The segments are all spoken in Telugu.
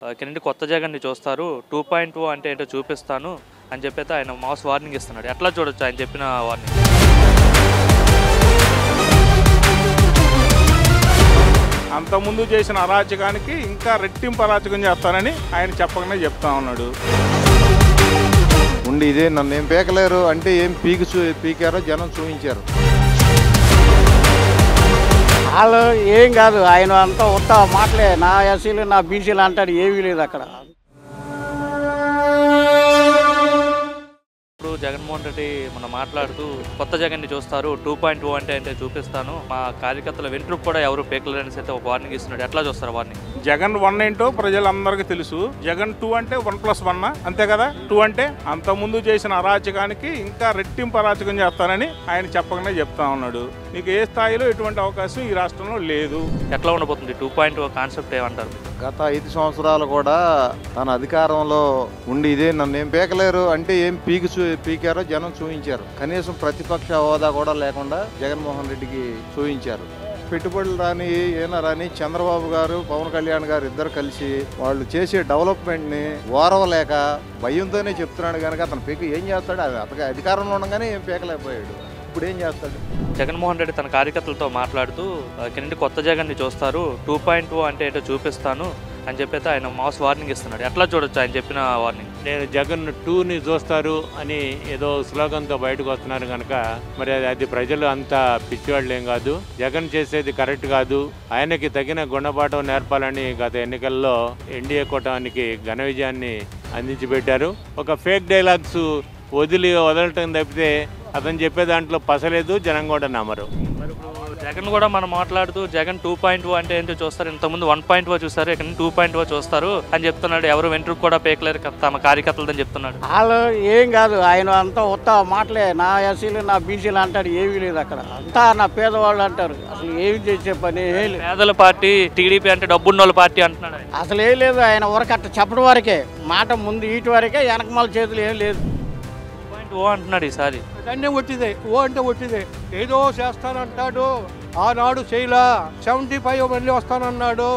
ఇక్కడ నుండి కొత్త జగన్‌ని చూస్తారు. 2.0 అంటే ఏంటో చూపిస్తాను అని చెప్పైతే ఆయన మాస్ వార్నింగ్ ఇస్తున్నాడు. ఎట్లా చూడొచ్చు ఆయన చెప్పిన వార్నింగ్? అంతకుముందు చేసిన అరాచకానికి ఇంకా రెట్టింపు అరాచకం చేస్తానని ఆయన చెప్పకనే చెప్తా ఉన్నాడు. ఉండి ఇదే నన్ను ఏం పీకలేరు అంటే ఏం పీకారో జనం చూపించారు. వాళ్ళు ఏం కాదు, ఆయన అంతా ఉత్త మాటలే. నా ఎస్సీలు నా బీసీలు అంటాడు, ఏమీ లేదు అక్కడ. ఇప్పుడు జగన్మోహన్ రెడ్డి మనం మాట్లాడుతూ కొత్త జగన్‌ని చూస్తారు. 2.0 అంటే ఏంటో చూపిస్తాను. మా కార్యకర్తల వెంట్రుకు కూడా ఎవరు పీకలేరని అయితే ఒక వార్నింగ్ ఇస్తున్నాడు. ఎట్లా చూస్తారు వార్నింగ్? జగన్ 1 ఏంటో ప్రజలందరికీ తెలుసు. జగన్ 2 అంటే 1+1 అంతే కదా. 2 అంటే అంతకుముందు చేసిన అరాచకానికి ఇంకా రెట్టింపు అరాచకం చేస్తానని ఆయన చెప్పకనే చెప్తా ఉన్నాడు. నీకు ఏ స్థాయిలో ఎటువంటి అవకాశం ఈ రాష్ట్రంలో లేదు. ఎట్లా ఉండబోతుంది 2.0 కాన్సెప్ట్ ఏమంటారు? గత 5 సంవత్సరాలు కూడా తన అధికారంలో ఉండి ఇదే నన్ను ఏం పీకలేరు అంటే ఏం పీకారో జనం చూపించారు. కనీసం ప్రతిపక్ష హోదా కూడా లేకుండా జగన్మోహన్ రెడ్డికి చూపించారు. పెట్టుబడులు రాని ఏనా రాని చంద్రబాబు గారు పవన్ కళ్యాణ్ గారు ఇద్దరు కలిసి వాళ్ళు చేసే డెవలప్మెంట్ని ఓరవలేక భయంతోనే చెప్తున్నాడు కనుక అతను పీక ఏం చేస్తాడు? అతనికి అధికారంలో ఉండగానే ఏం పీకలేకపోయాడు. ఇప్పుడు ఏం చేస్తాడు? జగన్మోహన్ రెడ్డి తన కార్యకర్తలతో మాట్లాడుతూ ఇక్కడ నుండి కొత్త జగన్‌ని చూస్తారు. 2.0 అంటే ఏంటో చూపిస్తాను అని చెప్పైతే ఆయన మాస్ వార్నింగ్ ఇస్తున్నాడు. ఎట్లా చూడొచ్చు ఆయన చెప్పిన వార్నింగ్? నేను జగన్ 2ని చూస్తారు అని ఏదో స్లోగన్తో బయటకు వస్తున్నారు కనుక మరి అది ప్రజలు అంత పిచ్చివాళ్ళు ఏం కాదు. జగన్ చేసేది కరెక్ట్ కాదు. ఆయనకి తగిన గుణపాఠం నేర్పాలని గత ఎన్నికల్లో ఎన్డీఏ కూటమికి ఘన విజయాన్ని అందించి పెట్టారు. ఒక ఫేక్ డైలాగ్స్ వదలటం తప్పితే అతను చెప్పే దాంట్లో పసలేదు, జనం కూడా నమ్మరు. మరి ఇప్పుడు జగన్ కూడా మనం మాట్లాడుతూ జగన్ 2.0 అంటే ఏంటో చూస్తారు. ఇంతకుముందు 1.0 చూస్తారు, ఇక్కడ 2.0 చూస్తారు అని చెప్తున్నాడు. ఎవరు వెంట్రుకు కూడా పేకలేరు తమ కార్యకర్తలని చెప్తున్నాడు. వాళ్ళు ఏం కాదు, ఆయన అంతా ఉత్త మాటలే. నా ఎస్సీలు నా బీసీలు అంటాడు, ఏమీ లేదు అక్కడ. అంతా నా పేదవాళ్ళు అంటారు. అసలు ఏమి చేసే పని ఏం లేదు. పేదల పార్టీ టీడీపీ అంటే డబ్బున్నోళ్ళ పార్టీ అంటున్నాడు. అసలు ఏం లేదు, ఆయన వరకు అట్ట చెప్పడం వరకే. మాట ముందు ఈటి వరకే, వెనకమాల చేతులు ఏం లేదు. 2.0 అంటున్నాడు ఈసారి. అన్నీ ఒట్టిదే. ఓ అంటే ఒట్టిదే. ఏదో చేస్తానంటాడు, ఆనాడు చేయలా. 75 మళ్ళీ వస్తానన్నాడు,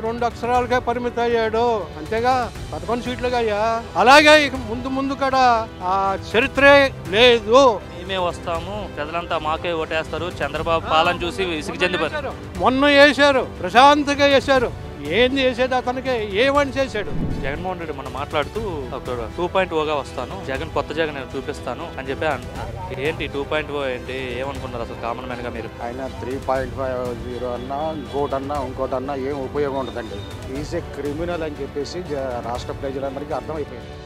2 అక్షరాలకే పరిమితం అయ్యాడు. అంతేగా 11 సీట్లుగా అయ్యా. అలాగే ఇక ముందు కూడా ఆ చరిత్రే లేదు. మేమే వస్తాము, ప్రజలంతా మాకే ఓటేస్తారు, చంద్రబాబు పాలన చూసి విసిగి చెందిపోయారు. మొన్న వేశారు, ప్రశాంతంగా వేశారు. ఏంది వేసేది అతనికి? ఏమని చేశాడు? జగన్మోహన్ రెడ్డి మనం మాట్లాడుతూ 2.0గా వస్తాను, జగన్ కొత్త జగన్ నేను చూపిస్తాను అని చెప్పి అంటున్నాడు. ఏంటి 2.0 ఏంటి? ఏమనుకున్నారు అసలు కామన్ మ్యాన్ గా మీరు? ఆయన 3.50 అన్నా ఇంకోటన్నా ఏం ఉపయోగం ఉండదండి. ఈజ్ ఏ క్రిమినల్ అని చెప్పేసి రాష్ట్ర ప్రజలందరికీ అర్థమైపోయింది.